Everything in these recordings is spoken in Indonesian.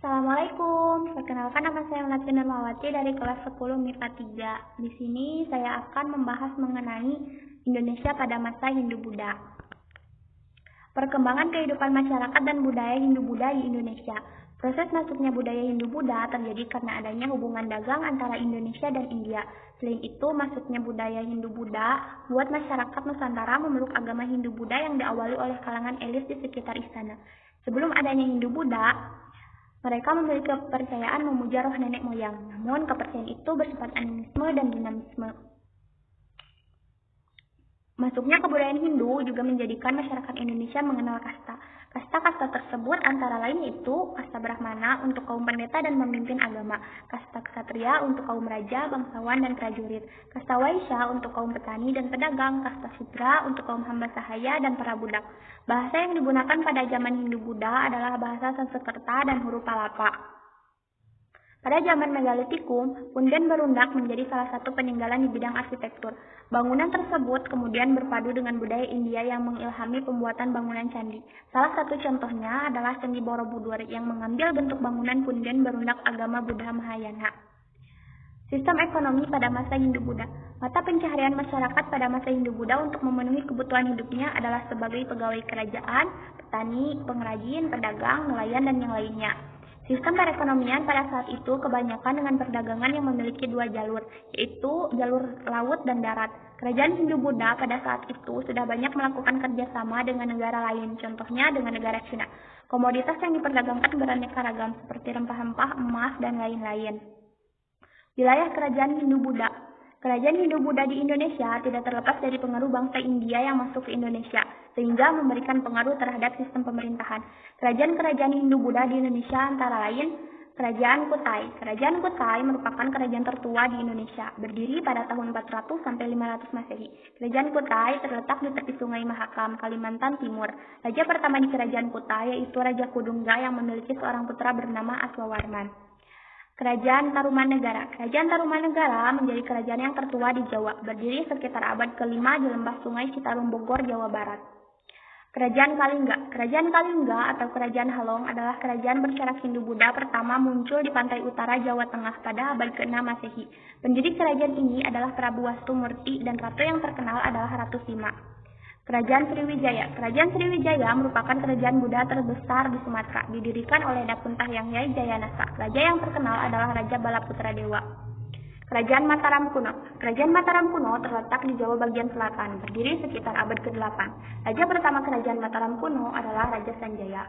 Assalamualaikum, perkenalkan nama saya Melati Nurmawati dari kelas 10 MIPA 3. Di sini saya akan membahas mengenai Indonesia pada masa Hindu-Buddha. Perkembangan kehidupan masyarakat dan budaya Hindu-Buddha di Indonesia. Proses masuknya budaya Hindu-Buddha terjadi karena adanya hubungan dagang antara Indonesia dan India. Selain itu, masuknya budaya Hindu-Buddha buat masyarakat Nusantara memeluk agama Hindu-Buddha yang diawali oleh kalangan elit di sekitar istana. Sebelum adanya Hindu-Buddha, mereka memiliki kepercayaan memuja roh nenek moyang, namun kepercayaan itu bersifat animisme dan dinamisme. Masuknya kebudayaan Hindu juga menjadikan masyarakat Indonesia mengenal kasta. Kasta-kasta tersebut antara lain yaitu kasta Brahmana untuk kaum pendeta dan pemimpin agama, kasta Ksatria untuk kaum raja, bangsawan, dan prajurit, kasta Waisya untuk kaum petani dan pedagang, kasta Sudra untuk kaum hamba sahaya dan para budak. Bahasa yang digunakan pada zaman Hindu-Buddha adalah bahasa Sanskerta dan huruf Palapa. Pada zaman Megalitikum, punden berundak menjadi salah satu peninggalan di bidang arsitektur. Bangunan tersebut kemudian berpadu dengan budaya India yang mengilhami pembuatan bangunan candi. Salah satu contohnya adalah Candi Borobudur yang mengambil bentuk bangunan punden berundak agama Buddha Mahayana. Sistem ekonomi pada masa Hindu-Buddha. Mata pencaharian masyarakat pada masa Hindu-Buddha untuk memenuhi kebutuhan hidupnya adalah sebagai pegawai kerajaan, petani, pengrajin, pedagang, nelayan, dan yang lainnya. Sistem perekonomian pada saat itu kebanyakan dengan perdagangan yang memiliki dua jalur, yaitu jalur laut dan darat. Kerajaan Hindu-Buddha pada saat itu sudah banyak melakukan kerjasama dengan negara lain, contohnya dengan negara Cina. Komoditas yang diperdagangkan beraneka ragam, seperti rempah-rempah, emas, dan lain-lain. Wilayah Kerajaan Hindu-Buddha. Kerajaan Hindu-Buddha di Indonesia tidak terlepas dari pengaruh bangsa India yang masuk ke Indonesia, sehingga memberikan pengaruh terhadap sistem pemerintahan. Kerajaan-kerajaan Hindu-Buddha di Indonesia antara lain Kerajaan Kutai. Kerajaan Kutai merupakan kerajaan tertua di Indonesia, berdiri pada tahun 400 sampai 500 Masehi. Kerajaan Kutai terletak di tepi Sungai Mahakam, Kalimantan Timur. Raja pertama di Kerajaan Kutai yaitu Raja Kudungga yang memiliki seorang putra bernama Aswawarman. Kerajaan Tarumanegara. Kerajaan Tarumanegara menjadi kerajaan yang tertua di Jawa, berdiri sekitar abad ke-5 di lembah Sungai Citarum Bogor, Jawa Barat. Kerajaan Kalingga. Kerajaan Kalingga atau Kerajaan Halong adalah kerajaan bercorak Hindu-Buddha pertama muncul di pantai utara Jawa Tengah pada abad ke-6 Masehi. Pendiri kerajaan ini adalah Prabu Wastumurti dan ratu yang terkenal adalah Ratu Sima. Kerajaan Sriwijaya. Kerajaan Sriwijaya merupakan kerajaan Buddha terbesar di Sumatera, didirikan oleh Dapunta Hyang Jayanasa. Raja yang terkenal adalah Raja Balaputra Dewa. Kerajaan Mataram Kuno. Kerajaan Mataram Kuno terletak di Jawa bagian selatan, berdiri sekitar abad ke-8. Raja pertama Kerajaan Mataram Kuno adalah Raja Sanjaya.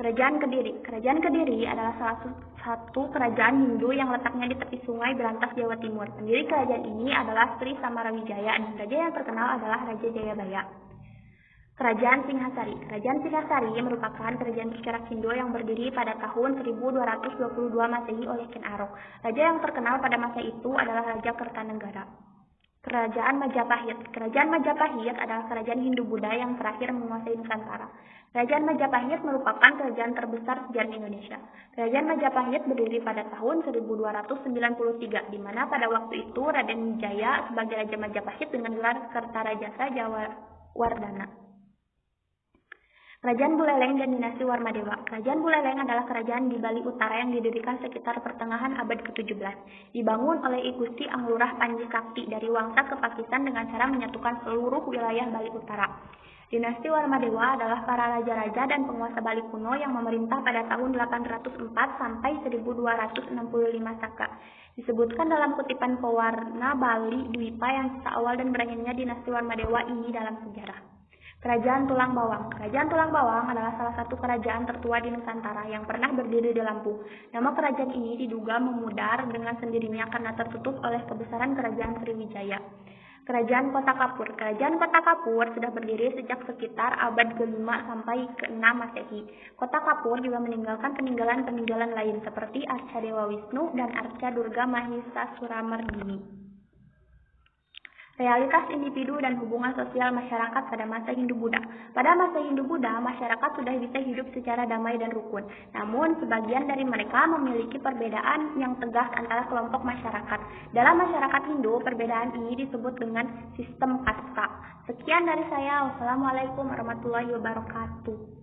Kerajaan Kediri. Kerajaan Kediri adalah salah satu kerajaan Hindu yang letaknya di tepi sungai Berantas, Jawa Timur. Pendiri kerajaan ini adalah Sri Samarawijaya dan raja yang terkenal adalah Raja Jayabaya. Kerajaan Singhasari. Kerajaan Singhasari merupakan kerajaan bercorak Hindu yang berdiri pada tahun 1222 Masehi oleh Ken Arok. Raja yang terkenal pada masa itu adalah Raja Kertanegara. Kerajaan Majapahit. Kerajaan Majapahit adalah kerajaan Hindu-Buddha yang terakhir menguasai Nusantara. Kerajaan Majapahit merupakan kerajaan terbesar sejarah Indonesia. Kerajaan Majapahit berdiri pada tahun 1293, di mana pada waktu itu Raden Wijaya sebagai Raja Majapahit dengan gelar Kertarajasa Jayawardhana. Kerajaan Buleleng dan dinasti Warmadewa. Kerajaan Buleleng adalah kerajaan di Bali Utara yang didirikan sekitar pertengahan abad ke-17. Dibangun oleh I Gusti Anglurah Panji Sakti dari Wangsa ke Pakistan dengan cara menyatukan seluruh wilayah Bali Utara. Dinasti Warmadewa adalah para raja-raja dan penguasa Bali kuno yang memerintah pada tahun 804 sampai 1265 Saka. Disebutkan dalam kutipan Pewarna Bali Dwipa yang sisa awal dan berakhirnya dinasti Warmadewa ini dalam sejarah. Kerajaan Tulang Bawang. Kerajaan Tulang Bawang adalah salah satu kerajaan tertua di Nusantara yang pernah berdiri di Lampung. Nama kerajaan ini diduga memudar dengan sendirinya karena tertutup oleh kebesaran kerajaan Sriwijaya. Kerajaan Kota Kapur. Kerajaan Kota Kapur sudah berdiri sejak sekitar abad ke-5 sampai ke-6 Masehi. Kota Kapur juga meninggalkan peninggalan-peninggalan lain seperti Arca Dewa Wisnu dan Arca Durga Mahisasuramardini. Realitas individu dan hubungan sosial masyarakat pada masa Hindu-Buddha. Pada masa Hindu-Buddha, masyarakat sudah bisa hidup secara damai dan rukun. Namun, sebagian dari mereka memiliki perbedaan yang tegas antara kelompok masyarakat. Dalam masyarakat Hindu, perbedaan ini disebut dengan sistem kasta. Sekian dari saya. Wassalamualaikum warahmatullahi wabarakatuh.